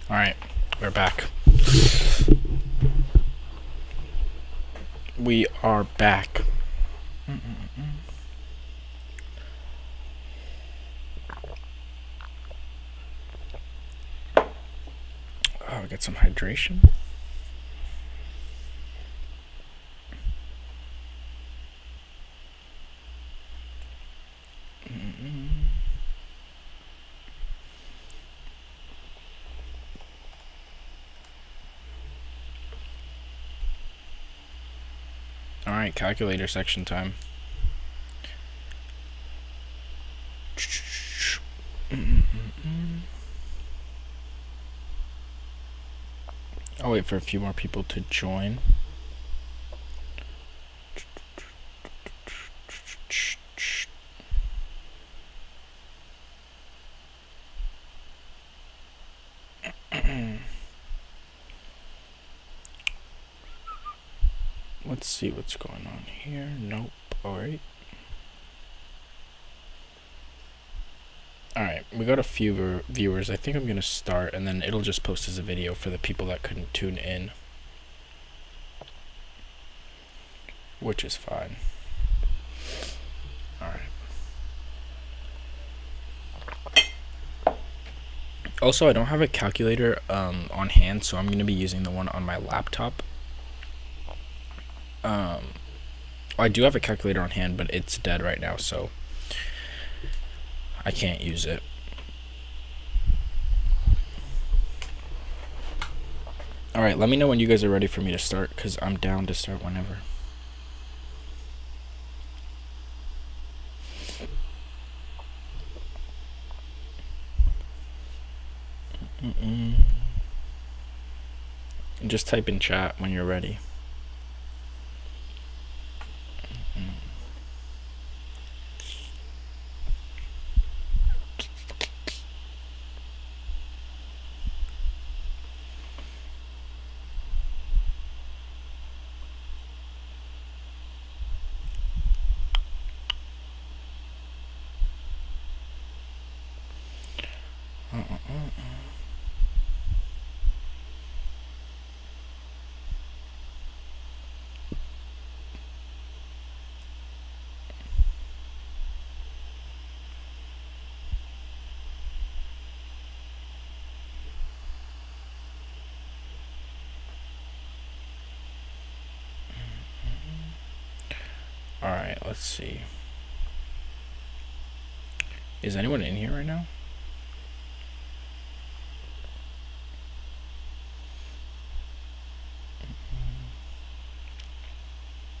Alright, we're back. We are back. Oh, get some hydration. Alright, calculator section time. I'll wait for a few more people to join. Let's see what's going on here. Nope. Alright. Alright, we got a few viewers. I think I'm going to start, and then it'll just post as a video for the people that couldn't tune in. Which is fine. Alright. Also, I don't have a calculator on hand, so I'm going to be using the one on my laptop. I do have a calculator on hand, but it's dead right now, so I can't use it. Alright, let me know when you guys are ready for me to start, because I'm down to start whenever. Just type in chat when you're ready. Alright, let's see. Is anyone in here right now?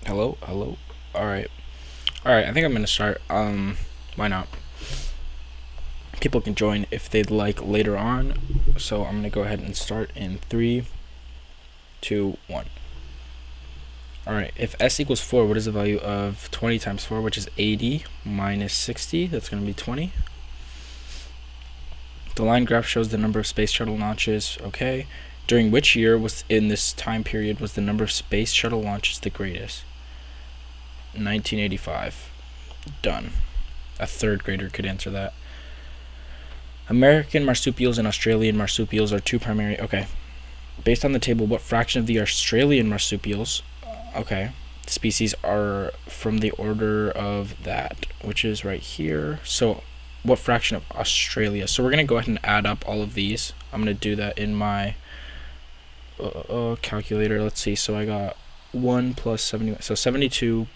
Hello? Hello? Alright. Alright, I think I'm gonna start. Why not? People can join if they'd like later on. So I'm gonna go ahead and start in 3, 2, 1. Alright, if s equals 4, what is the value of 20 times 4, which is 80 minus 60? That's going to be 20. The line graph shows the number of space shuttle launches. Okay. During which year was in this time period was the number of space shuttle launches the greatest? 1985. Done. A third grader could answer that. American marsupials and Australian marsupials are two primary... Okay. Based on the table, what fraction of the Australian marsupials... Okay, species are from the order of that, which is right here. So what fraction of Australia? So we're going to go ahead and add up all of these. I'm going to do that in my calculator. Let's see. So I got 1 plus 70. So 72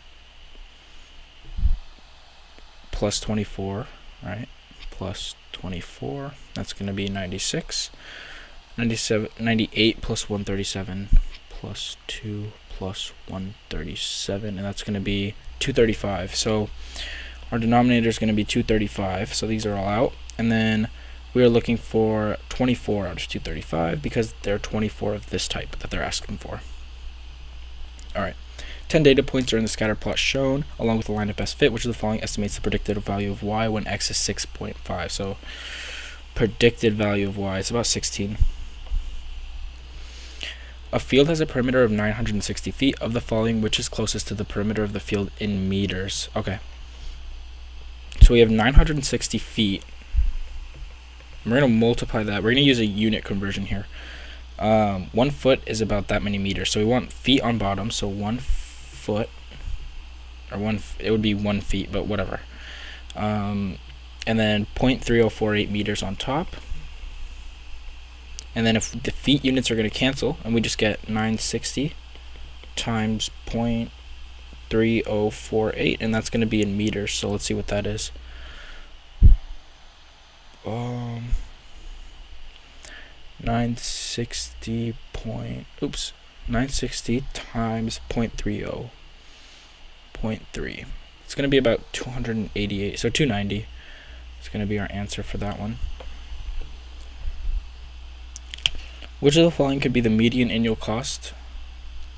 plus 24, right? Plus 24. That's going to be 96. 98 plus 137 plus 2 plus 137, and that's going to be 235. So our denominator is going to be 235. So these are all out, and then we are looking for 24 out of 235 because there are 24 of this type that they're asking for. All right. 10 data points are in the scatter plot shown, along with the line of best fit, which is the following estimates the predicted value of y when x is 6.5. So predicted value of y is about 16. A field has a perimeter of 960 feet. Of the following, which is closest to the perimeter of the field in meters? Okay. So we have 960 feet we're going to multiply that. We're going to use a unit conversion here. 1 foot is about that many meters. So we want feet on bottom. So 1 foot, or it would be 1 feet, but whatever. And then 0.3048 meters on top. And then if the feet units are going to cancel, and we just get 960 times 0.3048, and that's going to be in meters. So let's see what that is. 960 times 0.30. 0.3. It's going to be about 288. So 290 is going to be our answer for that one. Which of the following could be the median annual cost?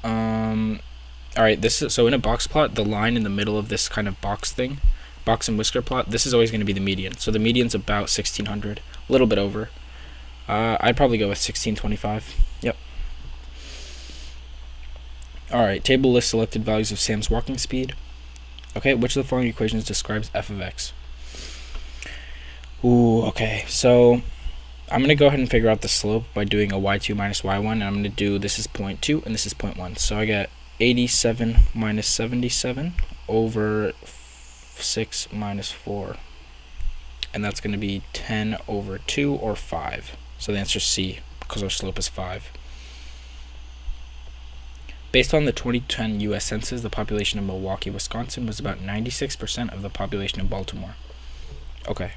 Alright, this is, so in a box plot, the line in the middle of this kind of box thing, box and whisker plot, this is always going to be the median. So the median's about 1600, a little bit over. I'd probably go with 1625. Yep. Alright, table lists selected values of Sam's walking speed. Okay, which of the following equations describes f of x? Ooh, okay, so I'm going to go ahead and figure out the slope by doing a y2 minus y1, and I'm going to do, this is 0.2 and this is 0.1. So I get 87 minus 77 over 6 minus 4. And that's going to be 10 over 2 or 5. So the answer is C, because our slope is 5. Based on the 2010 U.S. Census, the population of Milwaukee, Wisconsin was about 96% of the population of Baltimore. Okay.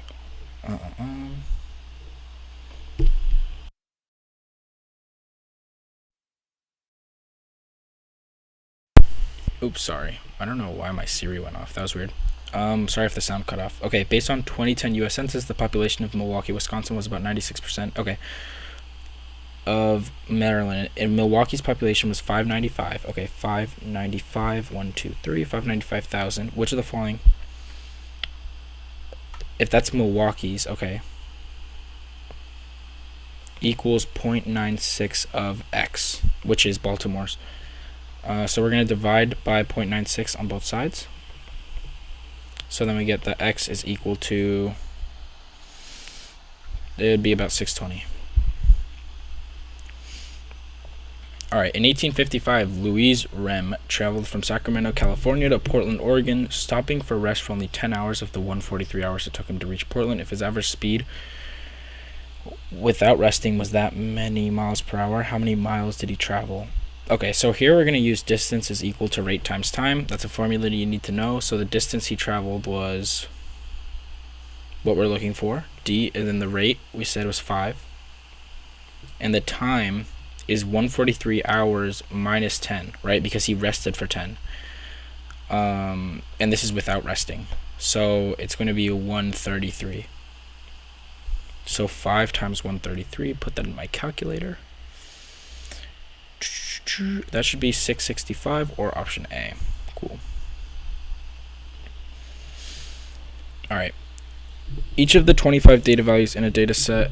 Oops, sorry. I don't know why my Siri went off. That was weird. Sorry if the sound cut off. Okay, based on 2010 U.S. Census, the population of Milwaukee, Wisconsin was about 96%. Okay. Of Maryland. And Milwaukee's population was 595. Okay, 595, 595,000. Which of the following? If that's Milwaukee's, okay. Equals 0.96 of X, which is Baltimore's. So we're going to divide by 0.96 on both sides. So then we get that X is equal to, it would be about 620. Alright, in 1855, Louise Rem traveled from Sacramento, California to Portland, Oregon, stopping for rest for only 10 hours of the 143 hours it took him to reach Portland. If his average speed without resting was that many miles per hour, how many miles did he travel? Okay, so here we're going to use distance is equal to rate times time. That's a formula you need to know. So the distance he traveled was what we're looking for, d, and then the rate we said was 5. And the time is 143 hours minus 10, right? Because he rested for 10. And this is without resting. So it's going to be 133. So 5 times 133, put that in my calculator. That should be 665 or option A. Cool. Alright. Each of the 25 data values in a data set,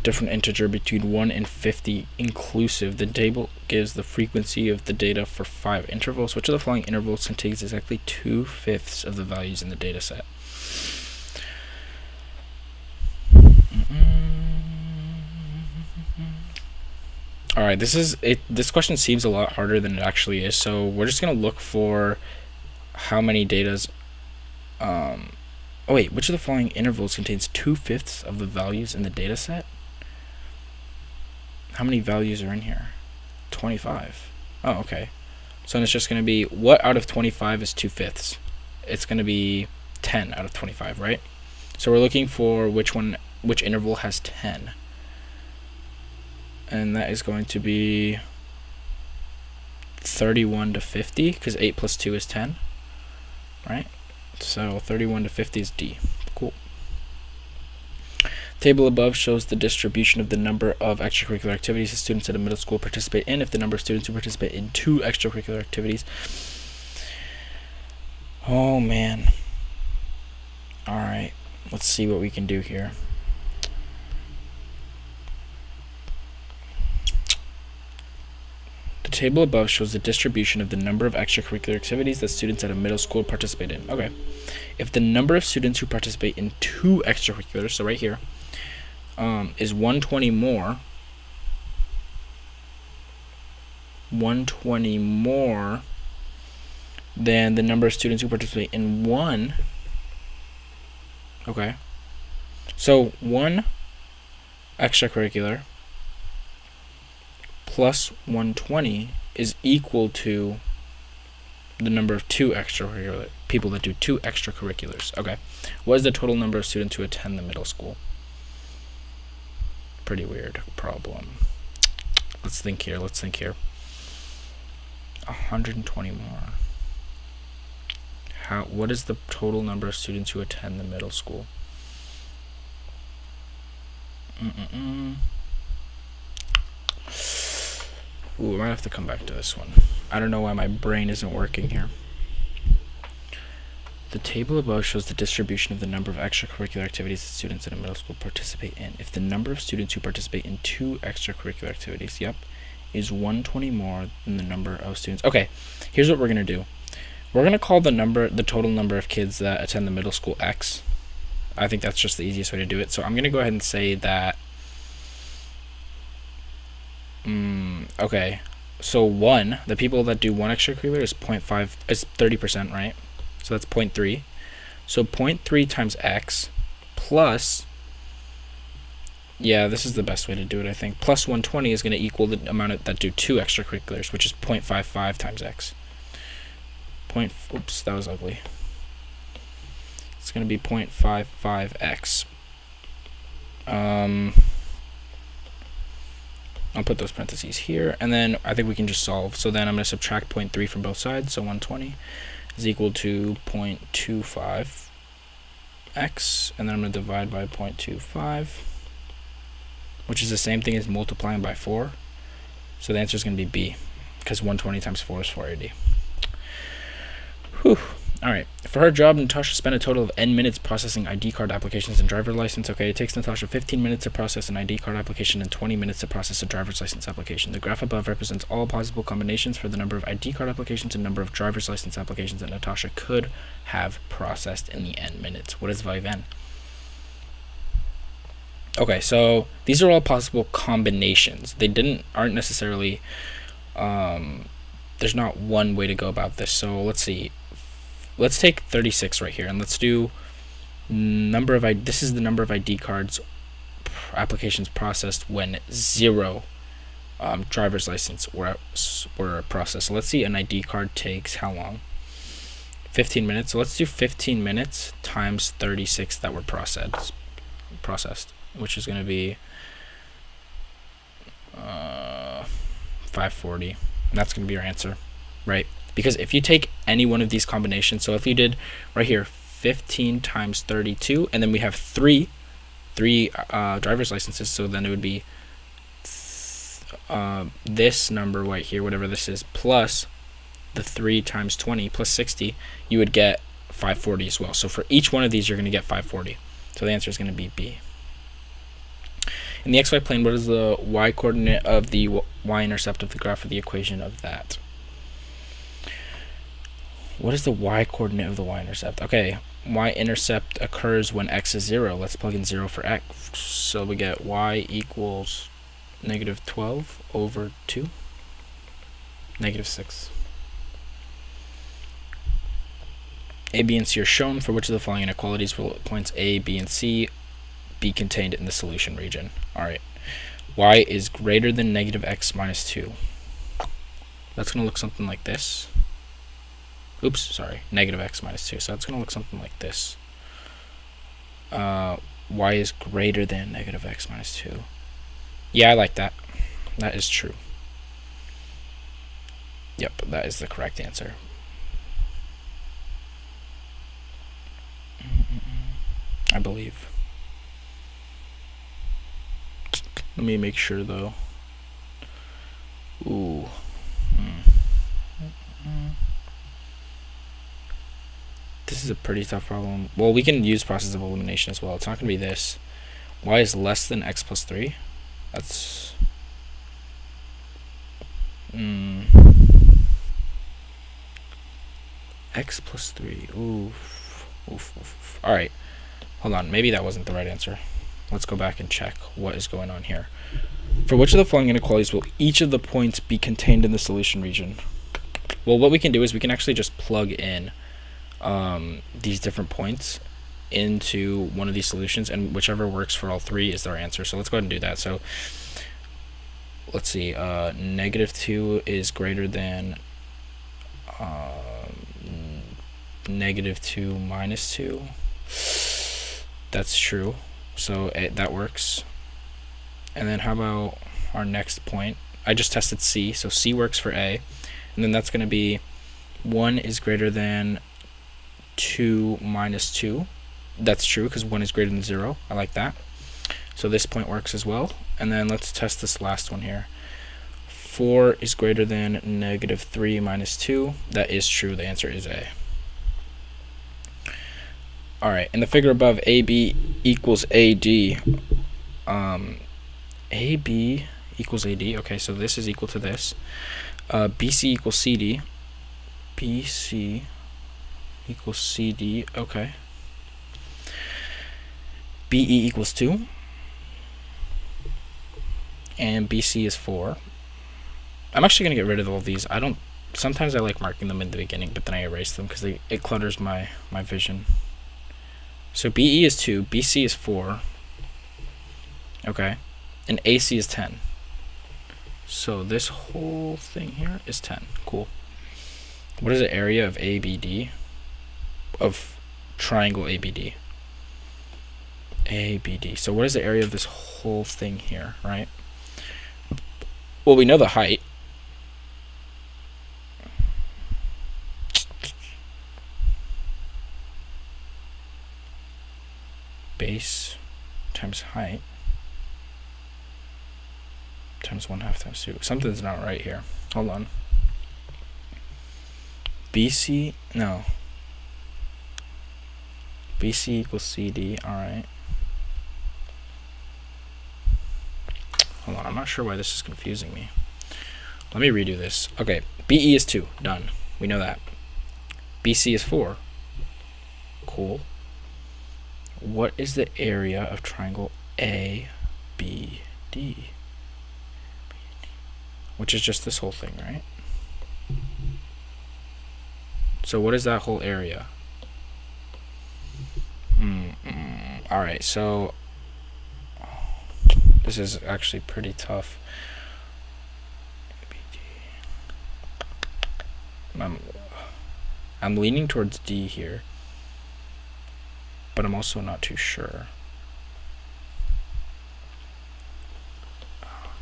different integer between 1 and 50 inclusive. The table gives the frequency of the data for 5 intervals. Which of the following intervals contains exactly 2/5 of the values in the data set? Alright, this question seems a lot harder than it actually is, so we're just going to look for how many datas. Oh wait, which of the following intervals contains 2/5 of the values in the data set? How many values are in here? 25. Oh, okay. So then it's just going to be, what out of 25 is 2/5? It's going to be 10 out of 25, right? So we're looking for which interval has 10. And that is going to be 31 to 50, because 8 plus 2 is 10, right? So 31 to 50 is D. Cool. Table above shows the distribution of the number of extracurricular activities that students at a middle school participate in. If the number of students who participate in 2 extracurricular activities. Oh man. Alright, let's see what we can do here. The table above shows the distribution of the number of extracurricular activities that students at a middle school participate in. Okay. If the number of students who participate in 2 extracurriculars, so right here, is 120 more. 120 more than the number of students who participate in one. Okay. So one extracurricular plus 120 is equal to the number of two extracurricular people that do two extracurriculars. Okay. What is the total number of students who attend the middle school? Pretty weird problem. Let's think here. 120 more. What is the total number of students who attend the middle school? Ooh, I might have to come back to this one. I don't know why my brain isn't working here. The table above shows the distribution of the number of extracurricular activities that students in a middle school participate in. If the number of students who participate in two extracurricular activities, is 120 more than the number of students. Okay, here's what we're going to do. We're going to call the total number of kids that attend the middle school X. I think that's just the easiest way to do it. So I'm going to go ahead and say that, okay, so the people that do one extracurricular is 0.5, is 30%, right? So that's 0.3. So 0.3 times X plus, this is the best way to do it, I think, plus 120 is going to equal the amount that do two extracurriculars, which is 0.55 times X. Oops, that was ugly. It's going to be 0.55x. I'll put those parentheses here, and then I think we can just solve. So then I'm going to subtract 0.3 from both sides, so 120 is equal to 0.25x, and then I'm going to divide by 0.25, which is the same thing as multiplying by 4. So the answer is going to be B, because 120 times 4 is 480. Whew. Alright, for her job, Natasha spent a total of N minutes processing ID card applications and driver's license. Okay, it takes Natasha 15 minutes to process an ID card application and 20 minutes to process a driver's license application. The graph above represents all possible combinations for the number of ID card applications and number of driver's license applications that Natasha could have processed in the N minutes. What is value of N? Okay, so these are all possible combinations. They aren't necessarily, there's not one way to go about this. So let's see. Let's take 36 right here, and let's do this is the number of ID cards applications processed when 0 driver's license were processed. So let's see, an ID card takes how long? 15 minutes. So let's do 15 minutes times 36 that were processed, which is going to be 540. And that's going to be your answer, right? Because if you take any one of these combinations, so if you did right here 15 times 32, and then we have three driver's licenses, so then it would be this number right here, whatever this is, plus the 3 times 20 plus 60, you would get 540 as well. So for each one of these, you're going to get 540. So the answer is going to be B. In the xy plane, what is the y coordinate of the y-intercept of the graph of the equation of that? What is the y-coordinate of the y-intercept? Okay, y-intercept occurs when x is 0. Let's plug in 0 for x. So we get y equals negative 12 over 2, negative 6. A, B, and C are shown. For which of the following inequalities will points A, B, and C be contained in the solution region? Alright, y is greater than negative x minus 2. That's going to look something like this. Oops, sorry, negative x minus 2. So that's going to look something like this. Y is greater than negative x minus 2. Yeah, I like that. That is true. Yep, that is the correct answer. I believe. Let me make sure, though. Ooh. This is a pretty tough problem. Well, we can use process of elimination as well. It's not going to be this. Y is less than x plus 3. That's... X plus 3. Oof. Alright. Hold on. Maybe that wasn't the right answer. let's go back and check what is going on here. For which of the following inequalities will each of the points be contained in the solution region? Well, what we can do is we can actually just plug in these different points into one of these solutions, and whichever works for all three is our answer. So let's go ahead and do that. So let's see, -2 is greater than -2 minus 2. That's true, so that works. And then how about our next point? I just tested C, so C works for A, and then that's going to be 1 is greater than 2 minus 2. That's true because 1 is greater than 0. I like that. So this point works as well. And then let's test this last one here. 4 is greater than -3 minus 2. That is true. The answer is A. Alright, in the figure above, AB equals AD. AB equals AD. Okay, so this is equal to this. BC equals CD. BC equals CD. Okay. BE equals 2. And BC is 4. I'm actually going to get rid of all of these. Sometimes I like marking them in the beginning, but then I erase them because it clutters my vision. So BE is 2, BC is 4. Okay. And AC is 10. So this whole thing here is 10. Cool. What is the area of ABD? Of triangle ABD? ABD. So what is the area of this whole thing here, right? Well, we know the height. Base times height times 1/2 times 2. Something's not right here. Hold on. BC, no. BC equals CD, alright. Hold on, I'm not sure why this is confusing me. Let me redo this. Okay, BE is 2, done. We know that. BC is 4. Cool. What is the area of triangle ABD? Which is just this whole thing, right? So what is that whole area? Alright, so this is actually pretty tough. I'm leaning towards D here, but I'm also not too sure.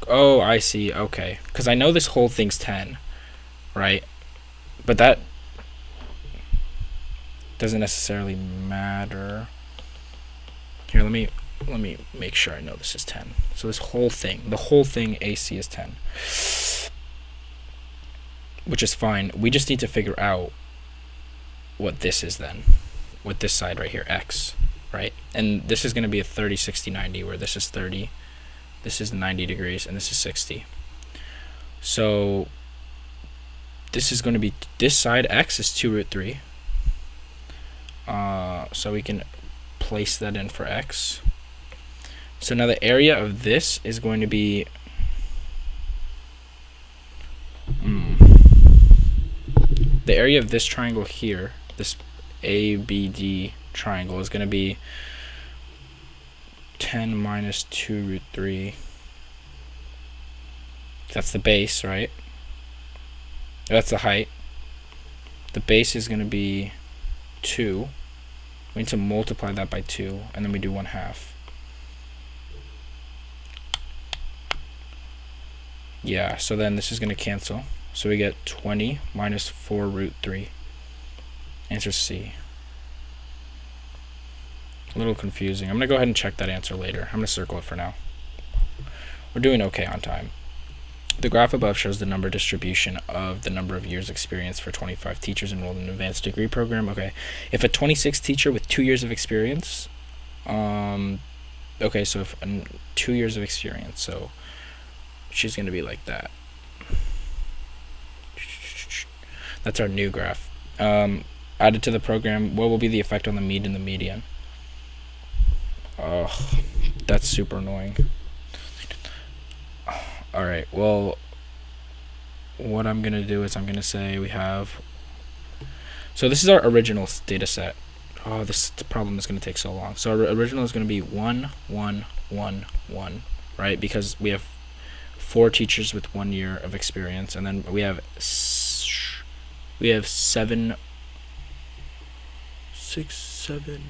Oh, I see. Okay, because I know this whole thing's 10, right? But that doesn't necessarily matter. Here, let me make sure I know this is 10. So this whole thing, the whole thing AC is 10, which is fine. We just need to figure out what this is then, with this side right here, X, right? And this is going to be a 30, 60, 90, where this is 30, this is 90 degrees, and this is 60. So this is going to be, this side X is 2 root 3. So we can place that in for X. So now the area of this is going to be the area of this triangle here, this ABD triangle, is going to be 10 minus 2 root 3. That's the base, right? That's the height. The base is going to be 2. We need to multiply that by 2, and then we do 1/2. Yeah, so then this is going to cancel. So we get 20 minus 4 root 3. Answer C. A little confusing. I'm going to go ahead and check that answer later. I'm going to circle it for now. We're doing okay on time. The graph above shows the number distribution of the number of years experience for 25 teachers enrolled in an advanced degree program. Okay, if a 26 teacher with 2 years of experience, okay, so if 2 years of experience, so she's going to be like that. That's our new graph. Added to the program, what will be the effect on the mean and the median? That's super annoying. Alright, well, what I'm going to do is I'm going to say we have... So this is our original data set. Oh, this problem is going to take so long. So our original is going to be 1, 1, 1, 1, right? Because we have 4 teachers with 1 year of experience, and then we have 7, 6, 7.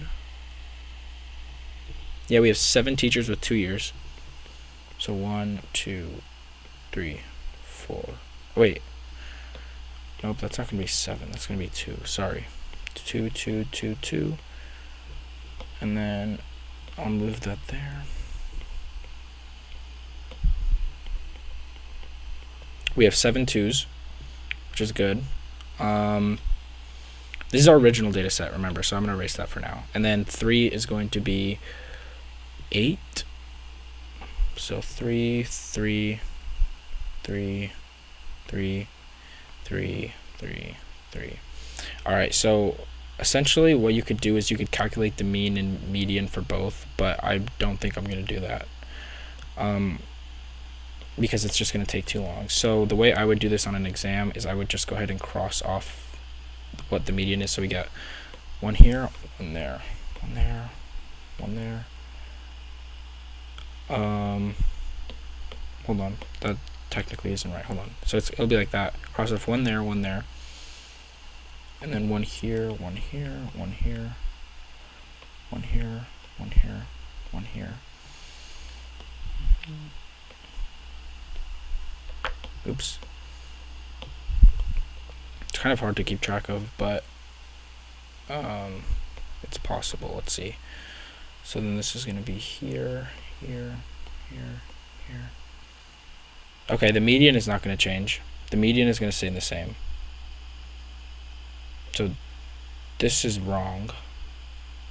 Yeah, we have 7 teachers with 2 years. So 1, 2, 3, 4. Wait. Nope, that's not gonna be 7. That's gonna be 2. Sorry. 2, 2, 2, 2. And then I'll move that there. We have 7 2s, which is good. This is our original data set, remember, so I'm going to erase that for now. And then 3 is going to be 8. So 3, 3, 3, 3, 3, 3, 3. Alright, so essentially what you could do is you could calculate the mean and median for both, but I don't think I'm going to do that. Because it's just going to take too long. So the way I would do this on an exam is I would just go ahead and cross off what the median is. So we got 1 here, 1 there, 1 there, 1 there. Hold on, that technically isn't right. Hold on. So it'll be like that. Cross off 1 there, 1 there, and then 1 here, 1 here, 1 here, 1 here, 1 here, 1 here. Oops. It's kind of hard to keep track of, but it's possible. Let's see. So then this is going to be here, here, here, here. Okay, the median is not going to change. The median is going to stay the same. So this is wrong.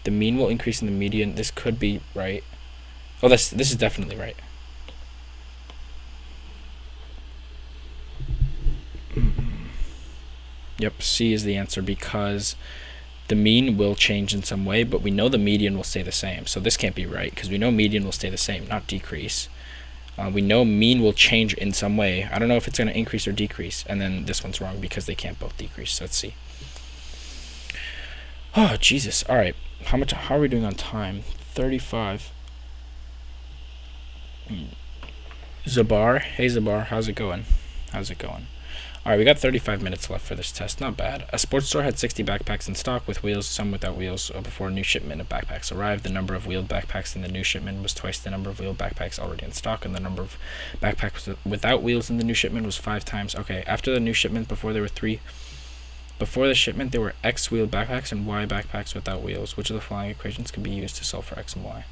The mean will increase in the median. This could be right. Oh, this is definitely right. Yep, C is the answer because the mean will change in some way, but we know the median will stay the same. So this can't be right because we know median will stay the same, not decrease. We know mean will change in some way. I don't know if it's going to increase or decrease. And then this one's wrong because they can't both decrease. So let's see. Oh, Jesus. All right. How are we doing on time? 35. Zabar. Hey, Zabar. How's it going? How's it going? All right, we got 35 minutes left for this test. Not bad. A sports store had 60 backpacks in stock with wheels, some without wheels. Before a new shipment of backpacks arrived, the number of wheeled backpacks in the new shipment was twice the number of wheeled backpacks already in stock, and the number of backpacks without wheels in the new shipment was 5 times. Okay, after the new shipment, before the shipment, there were X wheeled backpacks and Y backpacks without wheels. Which of the following equations can be used to solve for X and Y?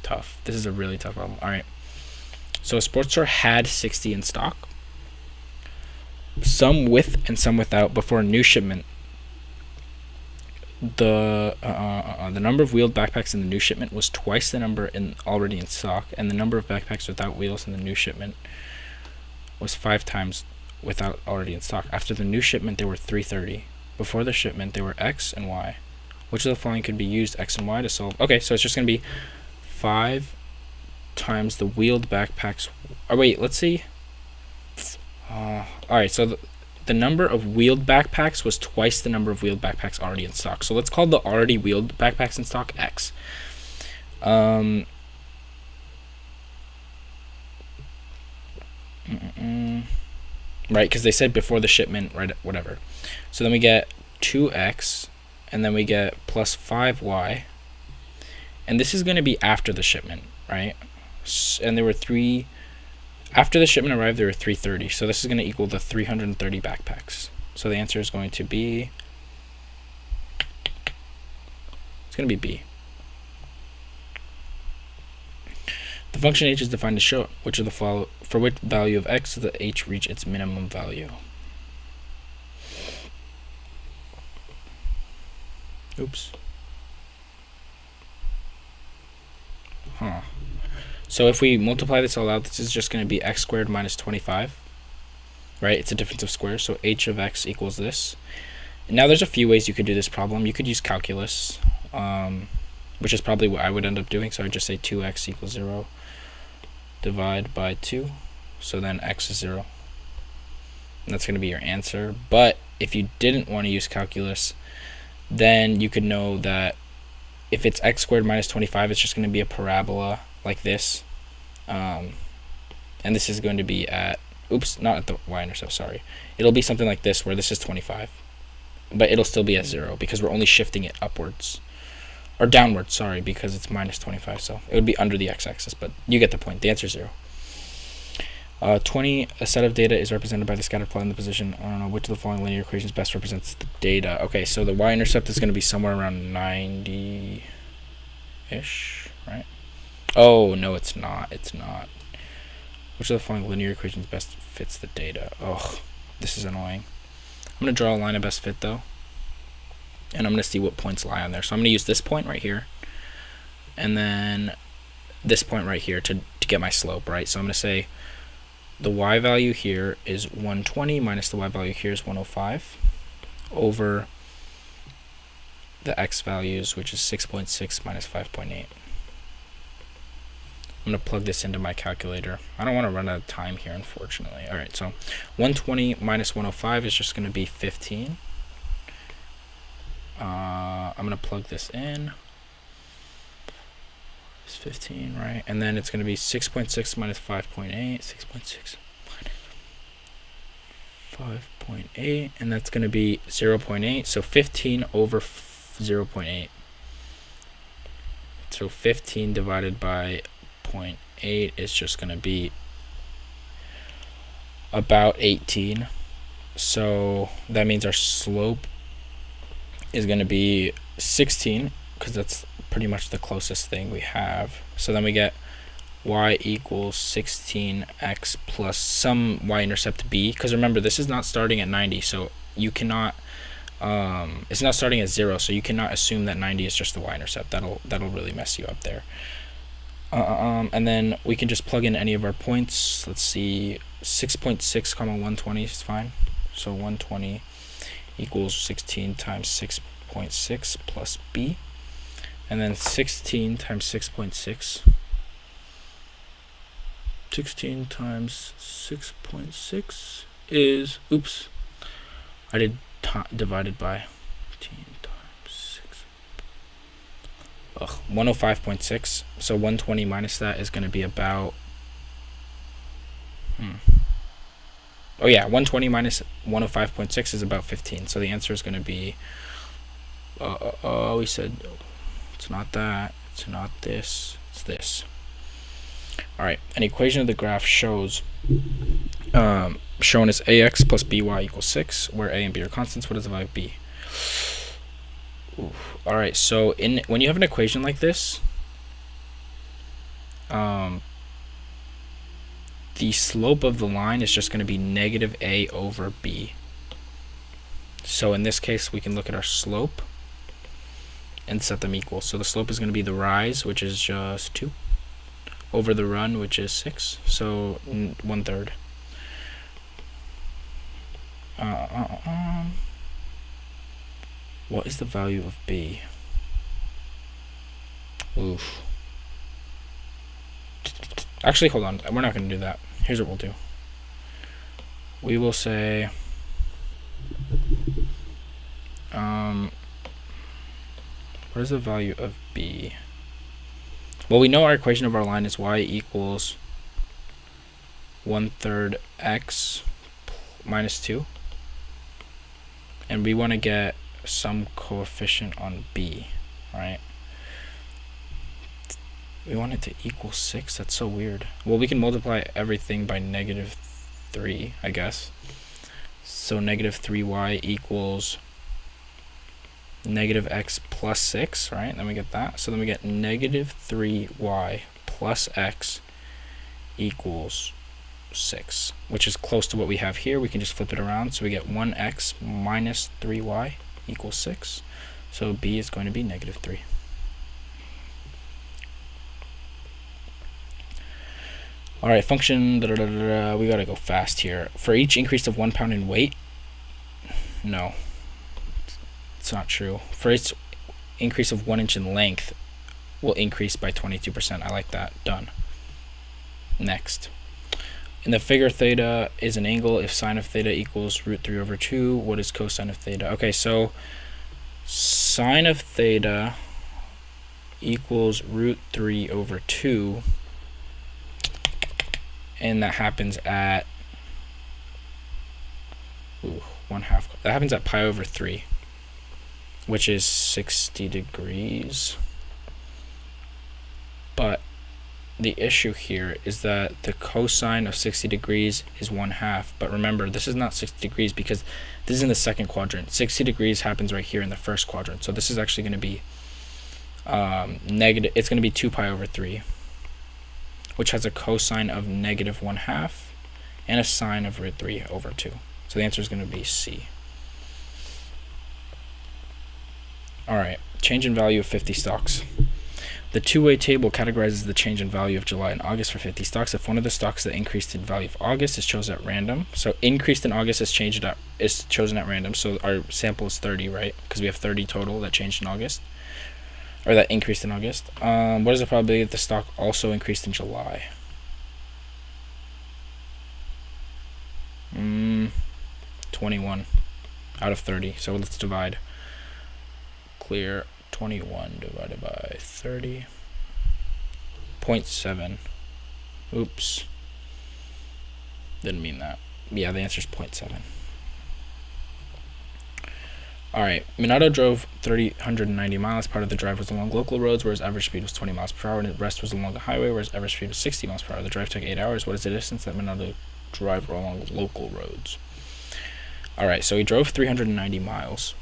Tough. This is a really tough problem. All right. So a sports store had 60 in stock, some with and some without. Before a new shipment, the number of wheeled backpacks in the new shipment was twice the number already in stock, and the number of backpacks without wheels in the new shipment was 5 times without already in stock. After the new shipment, there were 330. Before the shipment, there were X and Y. Which of the following could be used, X and Y, to solve? Okay, so it's just going to be 5 times the wheeled backpacks. Oh wait, let's see. Alright, so the number of wheeled backpacks was twice the number of wheeled backpacks already in stock. So let's call the already wheeled backpacks in stock X. Right, because they said before the shipment, right, whatever. So then we get 2X, and then we get plus 5Y. And this is going to be after the shipment, right? And there were 3... After the shipment arrived, there were 330. So this is going to equal the 330 backpacks. So the answer is going to be... It's going to be B. The function h is defined to show which of the for which value of x does the h reach its minimum value. Oops. Huh. So if we multiply this all out, this is just going to be x squared minus 25. Right? It's a difference of squares. So h of x equals this. And now there's a few ways you could do this problem. You could use calculus. which is probably what I would end up doing. So I just say 2x equals 0, divide by 2, so then x is 0. And that's going to be your answer. But if you didn't want to use calculus, then you could know that if it's x squared minus 25, it's just going to be a parabola like this. And this is going to be at, oops, not at the y-intercept, sorry. It'll be something like this, where this is 25. But it'll still be at 0, because we're only shifting it upwards. Or downwards, sorry, because it's minus 25. So it would be under the x-axis, but you get the point. The answer is 0. 20, a set of data is represented by the scattered plot in the position. I don't know which of the following linear equations best represents the data. Okay, so the y-intercept is going to be somewhere around 90-ish, right? Oh, no, it's not. It's not. Which of the following linear equations best fits the data? Oh, this is annoying. I'm going to draw a line of best fit, though. And I'm going to see what points lie on there. So I'm going to use this point right here. And then this point right here to get my slope, right? So I'm going to say the y value here is 120 minus the y value here is 105 over the x values, which is 6.6 minus 5.8. I'm going to plug this into my calculator. I don't want to run out of time here, unfortunately. All right, so 120 minus 105 is just going to be 15. I'm going to plug this in. It's 15, right? And then it's going to be 6.6 minus 5.8. 6.6 minus 5.8. And that's going to be 0.8. So 15 over 0.8. So 15 divided by 0.8 is just going to be about 18. So that means our slope is going to be 16, because that's pretty much the closest thing we have. So then we get y equals 16x plus some y-intercept b, because remember, this is not starting at 90, so you cannot it's not starting at 0, so you cannot assume that 90 is just the y-intercept. That'll really mess you up there. And then we can just plug in any of our points. Let's see, 6.6 comma 120 is fine. So 120 equals 16 times 6.6 plus b. And then 16 times 6.6. 16 times 6.6 is, oops, I did divided by 15 times 6. 105.6. So 120 minus that is going to be about, oh yeah, 120 minus 105.6 is about 15. So the answer is going to be, we said, it's not that, it's not this, it's this. Alright, an equation of the graph shows, shown as ax plus by equals 6, where a and b are constants. What is the value of b? Alright, so when you have an equation like this, the slope of the line is just going to be negative a over b. So in this case, we can look at our slope and set them equal. So the slope is going to be the rise, which is just 2, over the run, which is 6, so 1/3. What is the value of b? Oof. Actually, hold on. We're not going to do that. Here's what we'll do. We will say, what is the value of b? Well, we know our equation of our line is y equals 1/3 x minus 2. And we want to get some coefficient on b, right? We want it to equal 6. That's so weird. Well, we can multiply everything by negative 3, I guess. So negative 3y equals negative x plus 6, right? Then we get that. So then we get negative 3y plus x equals 6, which is close to what we have here. We can just flip it around. So we get 1x minus 3y equals 6. So b is going to be negative 3. All right, function, we gotta go fast here. For each increase of 1 pound in weight, no, it's not true. For each increase of 1 inch in length, will increase by 22%. I like that. Done. Next. In the figure, theta is an angle. If sine of theta equals root 3 over 2, what is cosine of theta? Okay, so sine of theta equals root 3 over 2, and that happens at 1/2. That happens at pi over 3, which is 60 degrees. But the issue here is that the cosine of 60 degrees is 1/2. But remember, this is not 60 degrees because this is in the second quadrant. 60 degrees happens right here in the first quadrant. So this is actually going to be negative. It's going to be 2 pi over 3, which has a cosine of negative 1/2 and a sine of root 3 over 2. So the answer is going to be C. All right, change in value of 50 stocks. The two-way table categorizes the change in value of July and August for 50 stocks. If one of the stocks that increased in value of August is chosen at random, so increased in August is chosen at random. So our sample is 30, right? Because we have 30 total that changed in August, or that increased in August. What is the probability that the stock also increased in July? 21 out of 30. So let's divide. Clear. 21 divided by 30. 0.7. Oops. Didn't mean that. Yeah, the answer is 0.7. Alright, Minato drove 390 miles. Part of the drive was along local roads, where his average speed was 20 miles per hour, and the rest was along the highway, where his average speed was 60 miles per hour. The drive took 8 hours. What is the distance that Minato drove along local roads? Alright, so he drove 390 miles.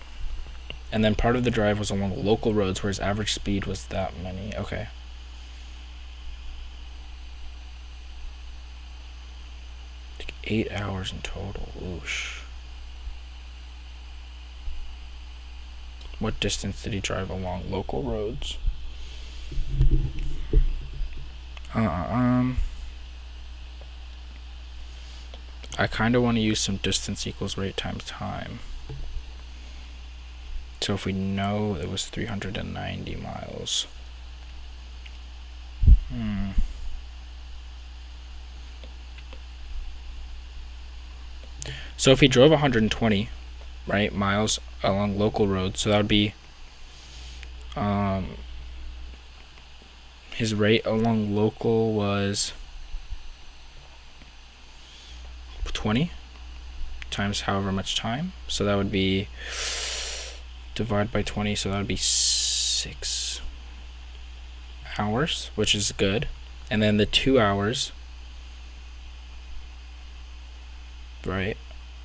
And then part of the drive was along local roads, where his average speed was that many. Okay. Took 8 hours in total. Oosh. What distance did he drive along local roads? I kind of want to use some distance equals rate times time. So if we know it was 390 miles. So if he drove 120, right, miles along local roads, so that would be his rate along local was 20 times however much time. So that would be divide by 20, so that would be 6 hours, which is good. And then the 2 hours, right?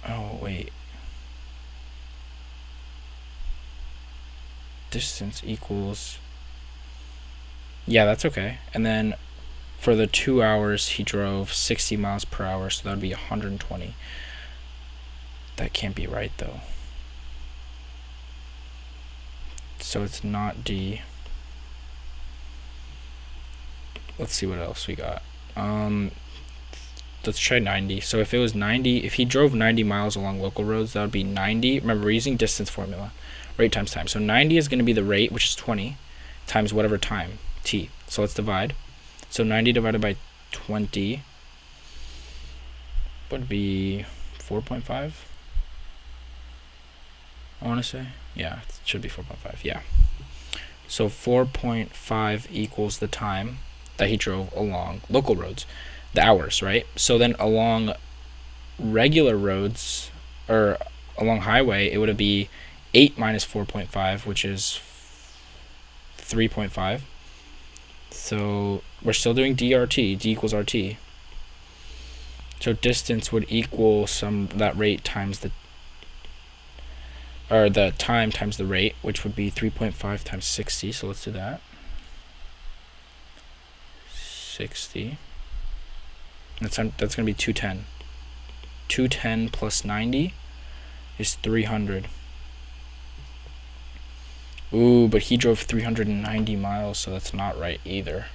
Oh, wait. Distance equals, yeah, that's okay. And then for the 2 hours, he drove 60 miles per hour, so that would be 120. That can't be right, though. So it's not D. Let's see what else we got. Let's try 90. So if it was 90, if he drove 90 miles along local roads, that would be 90. Remember, we're using distance formula. Rate times time. So 90 is going to be the rate, which is 20, times whatever time, t. So let's divide. So 90 divided by 20 would be 4.5. I want to say. Yeah, it should be 4.5. Yeah. So 4.5 equals the time that he drove along local roads. The hours, right? So then along regular roads, or along highway, it would be 8 minus 4.5, which is 3.5. So we're still doing DRT. D equals RT. So distance would equal that rate times the time times the rate, which would be 3.5 times 60. So let's do that. 60. That's going to be 210. 210 plus 90 is 300. Ooh, but he drove 390 miles, so that's not right either.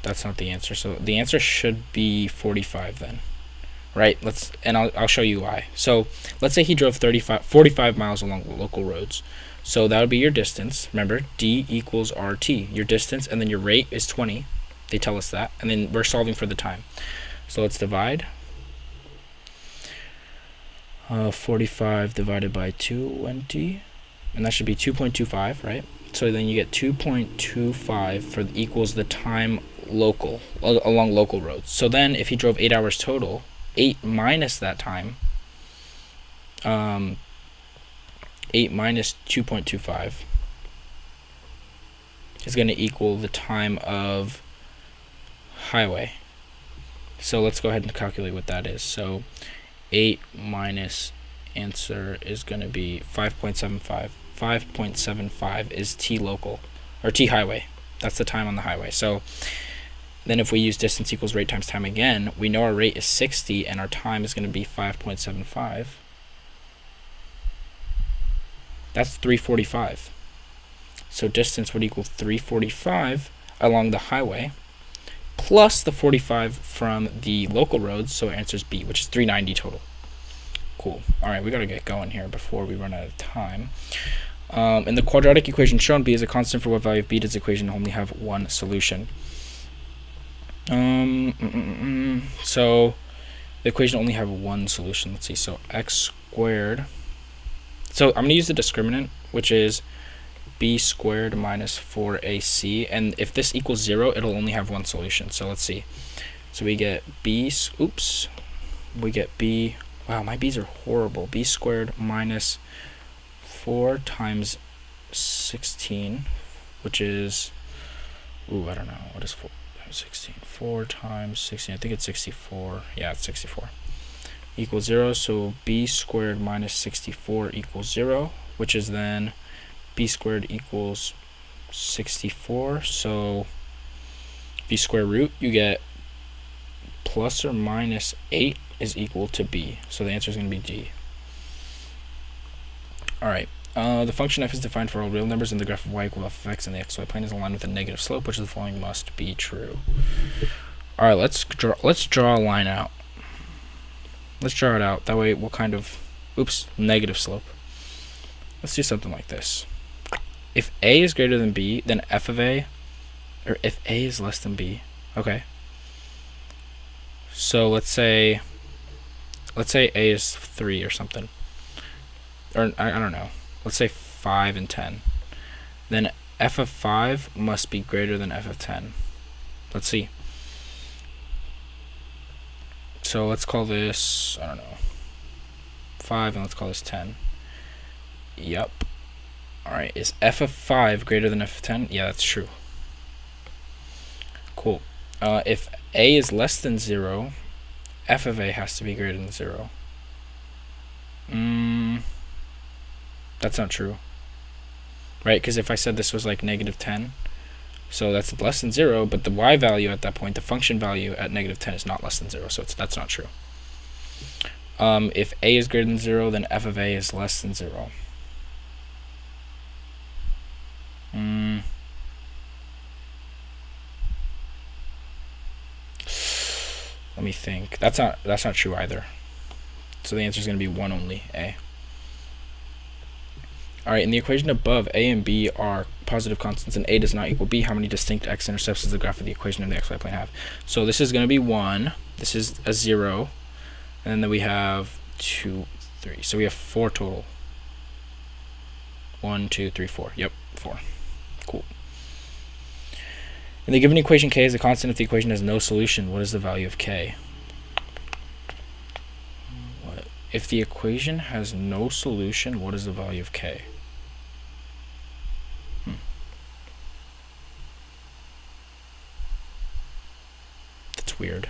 That's not the answer. So the answer should be 45 then. right? I'll show you why. So let's say he drove 45 miles along the local roads. So that would be your distance. Remember, D equals RT, your distance, and then your rate is 20. They tell us that, and then we're solving for the time. So let's divide. 45 divided by 20, and that should be 2.25, right? So then you get 2.25 for equals the time along local roads. So then if he drove 8 hours total, 8 minus that time, 8 minus 2.25 is going to equal the time of highway. So let's go ahead and calculate what that is. So 8 minus answer is going to be 5.75. 5.75 is T local, or T highway. That's the time on the highway. So then if we use distance equals rate times time again, we know our rate is 60 and our time is going to be 5.75. That's 345. So distance would equal 345 along the highway plus the 45 from the local roads, so answer is B, which is 390 total. Cool. All right, we got to get going here before we run out of time. In the quadratic equation shown, B is a constant. For what value of B does the equation only have one solution? So the equation only have one solution. Let's see. So x squared. So I'm going to use the discriminant, which is b squared minus 4ac. And if this equals 0, it'll only have one solution. So let's see. So we get b. We get b. Wow, my b's are horrible. B squared minus 4 times 16, which is, I don't know, what is 4 times 16? 4 times 16, I think it's 64. Yeah, it's 64. Equals 0, so b squared minus 64 equals 0, which is then b squared equals 64. So if you square root, you get plus or minus 8 is equal to b. So the answer is going to be D. Alright, the function f is defined for all real numbers, and the graph of y equal f of x in the xy plane is aligned with a negative slope, which of the following must be true. Alright, let's draw a line out. Let's draw it out. That way, what kind of, negative slope. Let's do something like this. If a is greater than b, then f of a, or if a is less than b, okay. So let's say a is 3 or something. Or I don't know. Let's say 5 and 10. Then f of 5 must be greater than f of 10. Let's see. So let's call this, I don't know, 5, and let's call this 10. Yep. Alright, is f of 5 greater than f of 10? Yeah, that's true. Cool. If a is less than 0, f of a has to be greater than 0. That's not true. Right, because if I said this was like negative 10, so that's less than 0, but the y value at that point, the function value at negative 10 is not less than 0, so that's not true. If a is greater than 0, then f of a is less than 0. Let me think. That's not true either. So the answer is going to be 1 only, A. Alright, in the equation above, a and b are positive constants and a does not equal b. How many distinct x-intercepts does the graph of the equation of the xy plane have? So this is going to be 1. This is a 0. And then we have 2, 3. So we have 4 total. 1, 2, 3, 4. Yep, 4. Cool. In the given equation, k is a constant. If the equation has no solution, what is the value of k? If the equation has no solution, what is the value of k? That's weird.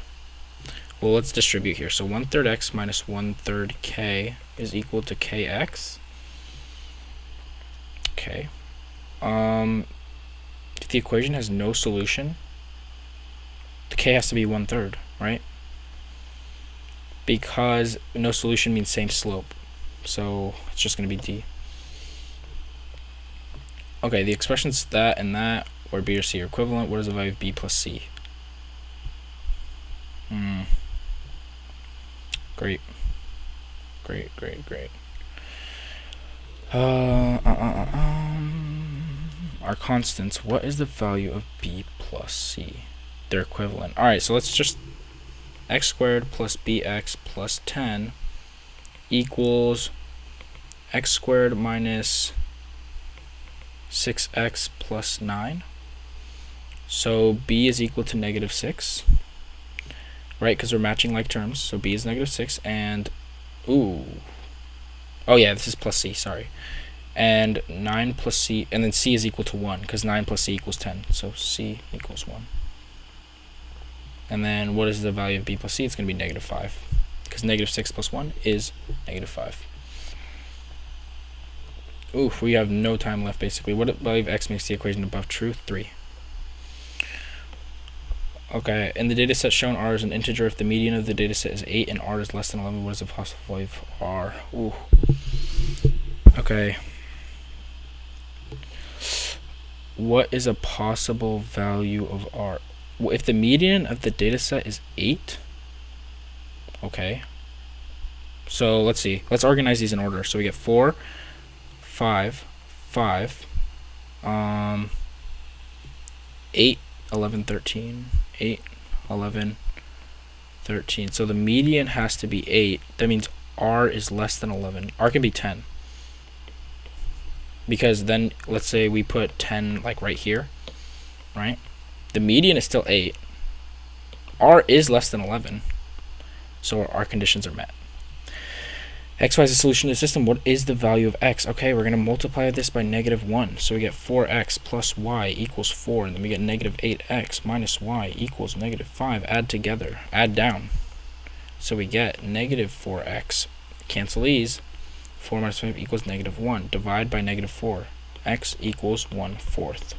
Well, let's distribute here. So 1/3 x minus 1/3 k is equal to kx. Okay. If the equation has no solution, the k has to be 1/3, right? Because no solution means same slope. So it's just going to be D. Okay, the expressions that and that, where B or C are equivalent, what is the value of B plus C? Great. Our constants, what is the value of b plus c? They're equivalent. Alright, so let's just x squared plus bx plus 10 equals x squared minus 6x plus 9. So b is equal to negative 6, right? Because we're matching like terms. So b is negative 6, and oh yeah, this is plus c, sorry. And 9 plus c, and then c is equal to 1, because 9 plus c equals 10. So c equals 1. And then what is the value of b plus c? It's going to be negative 5, because negative 6 plus 1 is negative 5. Oof, we have no time left, basically. What value of x makes the equation above true? 3. Okay, in the data set shown, r is an integer. If the median of the data set is 8 and r is less than 11, what is the possible value of r? Ooh. Okay. What is a possible value of r? Well, if the median of the data set is 8, okay. So let's see. Let's organize these in order. So we get 4, 5, 5, 8, 11, 13, 8, 11, 13. So the median has to be 8. That means r is less than 11. R can be 10. Because then, let's say we put 10 like right here, right? The median is still 8. R is less than 11. So our conditions are met. xy is a solution to the system. What is the value of x? Okay, we're going to multiply this by negative 1. So we get 4x plus y equals 4. And then we get negative 8x minus y equals negative 5. Add together. Add down. So we get negative 4x. Cancel these. 4 minus 5 equals negative 1. Divide by negative 4. X equals 1/4.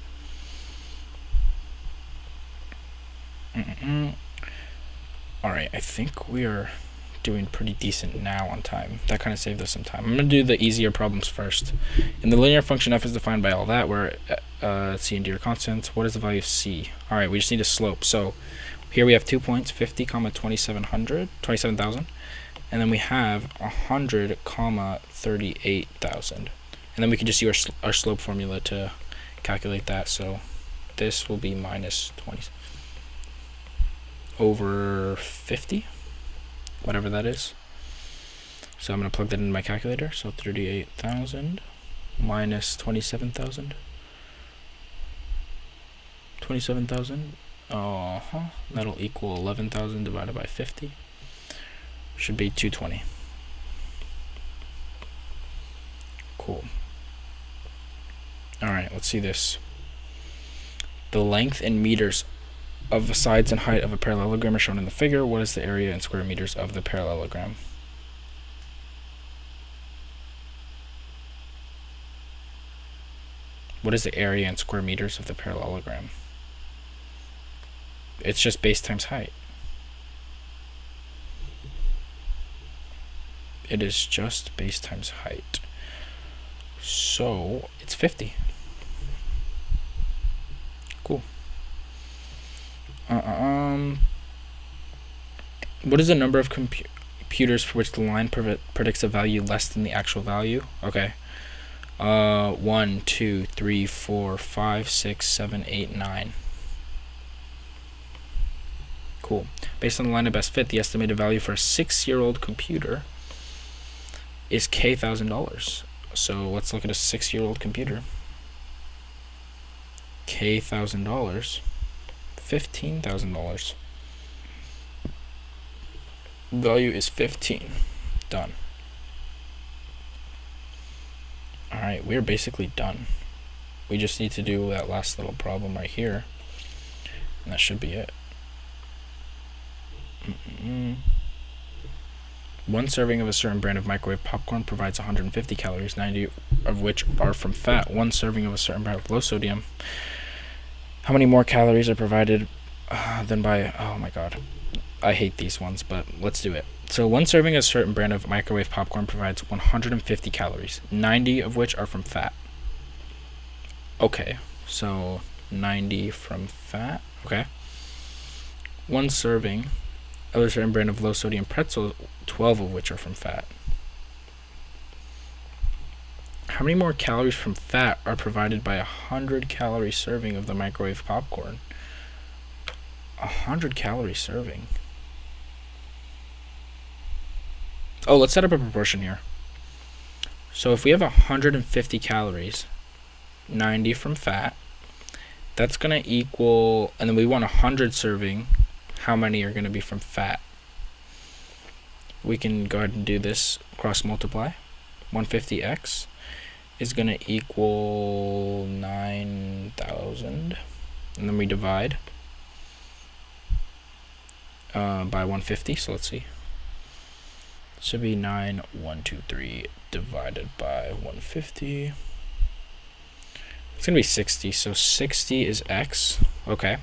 Alright, I think we are doing pretty decent now on time. That kind of saved us some time. I'm going to do the easier problems first. In the linear function f is defined by all that, where c and d are constants. What is the value of c? Alright, we just need a slope. So here we have 2 points, 50, 27,000. And then we have 100, 38,000. And then we can just use our slope formula to calculate that. So this will be minus 20 over 50, whatever that is. So I'm going to plug that into my calculator. So 38,000 minus 27,000. 27,000. That'll equal 11,000 divided by 50. Should be 220. Cool. Alright, let's see this. The length in meters of the sides and height of a parallelogram are shown in the figure. What is the area in square meters of the parallelogram? What is the area in square meters of the parallelogram? It's just base times height. It is just base times height. So it's 50. Cool. What is the number of computers for which the line predicts a value less than the actual value? Okay. 1, 2, 3, 4, 5, 6, 7, 8, 9. Cool. Based on the line of best fit, the estimated value for a 6-year-old computer is $1,000. So let's look at a 6-year-old computer. $1,000. $15,000. Value is 15. Done. Alright, we're basically done. We just need to do that last little problem right here. And that should be it. One serving of a certain brand of microwave popcorn provides 150 calories, 90 of which are from fat. One serving of a certain brand of low sodium. How many more calories are provided than by... Oh my god. I hate these ones, but let's do it. So one serving of a certain brand of microwave popcorn provides 150 calories, 90 of which are from fat. Okay, so 90 from fat. Okay. One serving of a certain brand of low sodium pretzels, 12 of which are from fat. How many more calories from fat are provided by 100 calorie serving of the microwave popcorn? 100 calorie serving. Oh, let's set up a proportion here. So if we have 150 calories, 90 from fat, that's going to equal, and then we want 100 serving, how many are going to be from fat? We can go ahead and do this, cross multiply. 150x is going to equal 9,000, and then we divide by 150, so let's see. Should be 9,123 divided by 150. It's gonna be 60, so 60 is x. Okay.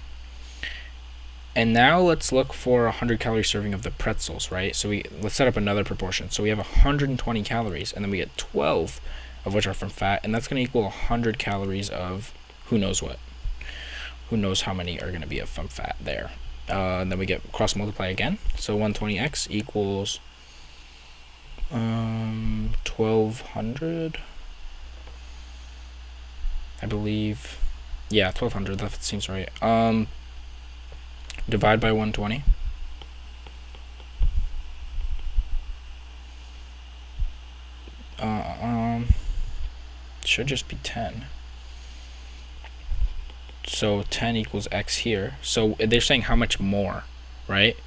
And now let's look for 100 calorie serving of the pretzels, right? So let's set up another proportion. So we have 120 calories, and then we get 12 of which are from fat, and that's gonna equal 100 calories of who knows what. Who knows how many are gonna be from fat there. And then we get cross multiply again. So 120x equals 1200, I believe. Yeah, 1200, that seems right. Divide by 120. Should just be 10. So 10 equals x here. So they're saying how much more, right?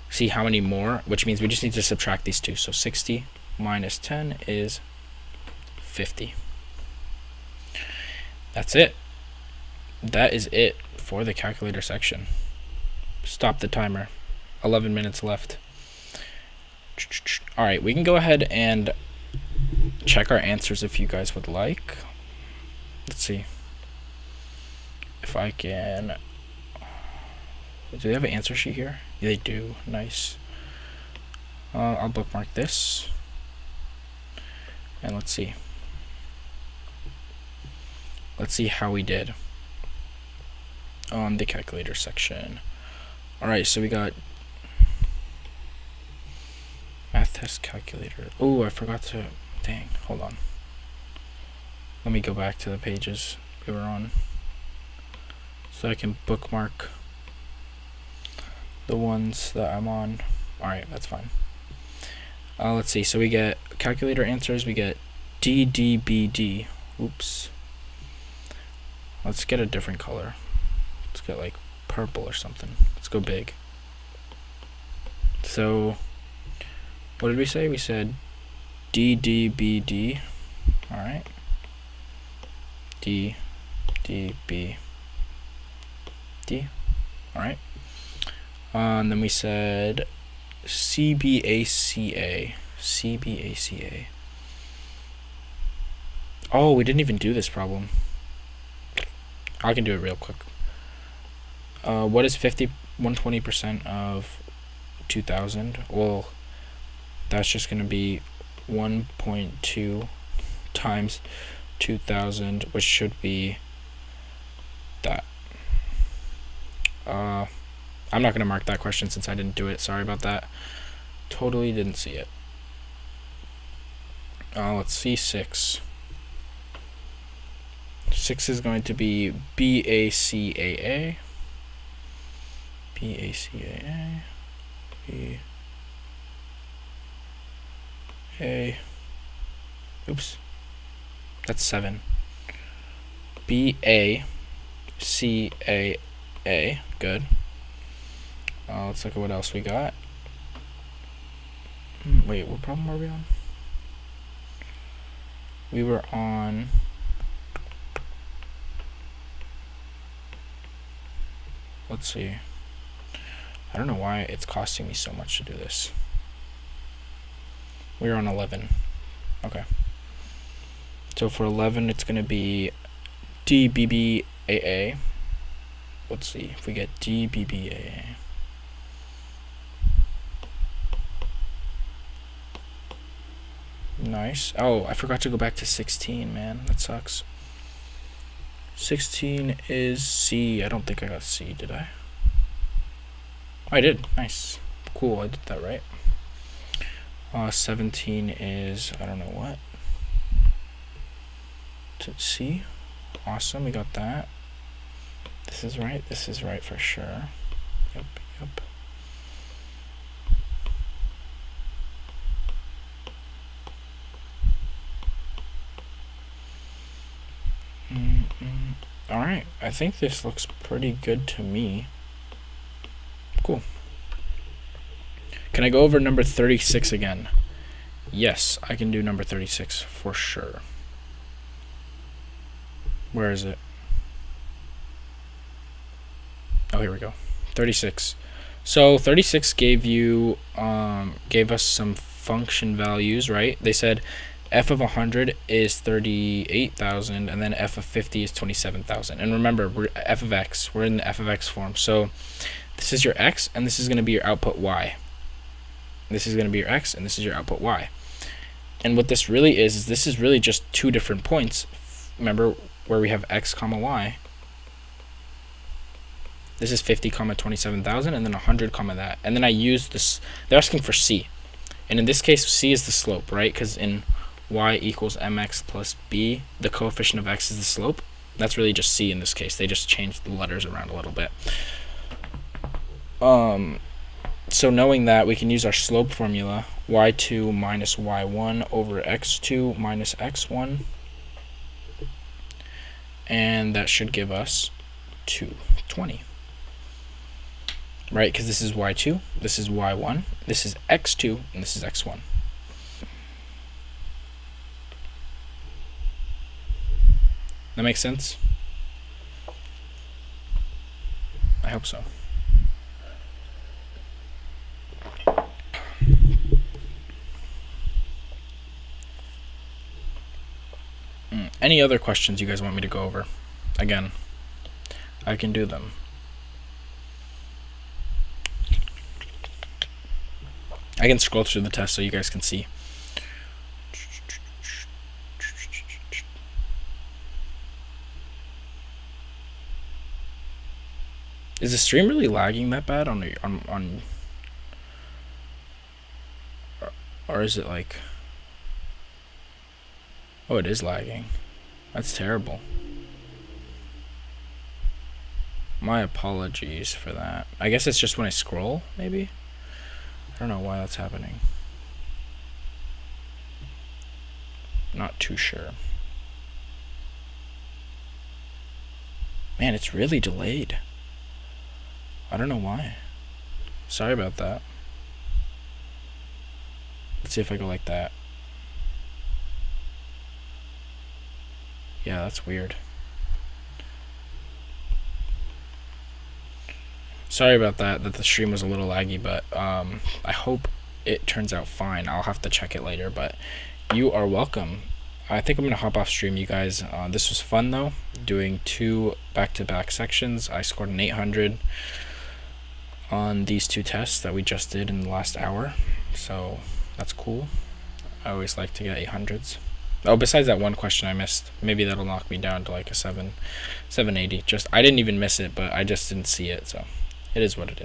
See how many more, which means we just need to subtract these two. So 60 minus 10 is 50. That's it. That is it for the calculator section. Stop the timer. 11 minutes left. All right, we can go ahead and check our answers if you guys would like. Let's see if I can. Do they have an answer sheet here? Yeah, they do. Nice. I'll bookmark this. And let's see. Let's see how we did on the calculator section. Alright, so we got math test calculator. Oh, I forgot to. Dang, hold on. Let me go back to the pages we were on so I can bookmark the ones that I'm on. Alright, that's fine. Let's see. So we get calculator answers. We get DDBD. Oops. Let's get a different color. Let's get like purple or something. Let's go big. So what did we say? We said DDBD. Alright. DDBD. Alright. And then we said CBACA. CBACA. Oh, we didn't even do this problem. I can do it real quick. What is 120% of 2,000? Well, that's just going to be 1.2 times 2,000, which should be that. I'm not going to mark that question since I didn't do it. Sorry about that. Totally didn't see it. Let's see 6. 6 is going to be BACAA. BACAA. BA. Oops. That's 7. BACAA. Good. Let's look at what else we got. Wait, what problem were we on? We were on. Let's see. I don't know why it's costing me so much to do this. We're on 11. Okay. So for 11, it's going to be DBBAA. Let's see if we get DBBAA. Nice. Oh, I forgot to go back to 16, man. That sucks. 16 is C. I don't think I got C, did I? Oh, I did. Nice. cool, I did that right. 17 is, I don't know what. To C. Awesome, we got that. This is right for sure. Yep. Alright, I think this looks pretty good to me. Cool. Can I go over number 36 again? Yes, I can do number 36 for sure. Where is it? Oh, here we go. 36. So 36 gave us some function values, right? They said f of 100 is 38,000, and then f of 50 is 27,000. And remember, we're f of x. We're in the f of x form. So this is your x, and this is going to be your output y. This is going to be your x, and this is your output y. And what this really is this is really just two different points. Remember where we have x comma y. This is 50 comma 27,000, and then 100 comma that. And then I use this. They're asking for c. And in this case, c is the slope, right? Because in y equals mx plus b, the coefficient of x is the slope. That's really just c in this case. They just changed the letters around a little bit. So knowing that, we can use our slope formula, y2 minus y1 over x2 minus x1. And that should give us 220. Right, because this is y2, this is y1, this is x2, and this is x1. That makes sense? I hope so. Any other questions you guys want me to go over? Again, I can do them. I can scroll through the test so you guys can see. Is the stream really lagging that bad on or is it like, oh, it is lagging. That's terrible. My apologies for that. I guess it's just when I scroll, maybe? I don't know why that's happening. Not too sure. Man, it's really delayed. I don't know why. Sorry about that. Let's see if I go like that. Yeah, that's weird. Sorry about that the stream was a little laggy, but I hope it turns out fine. I'll have to check it later, but you are welcome. I think I'm going to hop off stream, you guys. This was fun, though, doing 2 back-to-back sections. I scored an 800 on these 2 tests that we just did in the last hour, so that's cool. I always like to get 800s. Oh, besides that one question I missed, maybe that'll knock me down to like a 780. I didn't even miss it, but I just didn't see it, so it is what it is.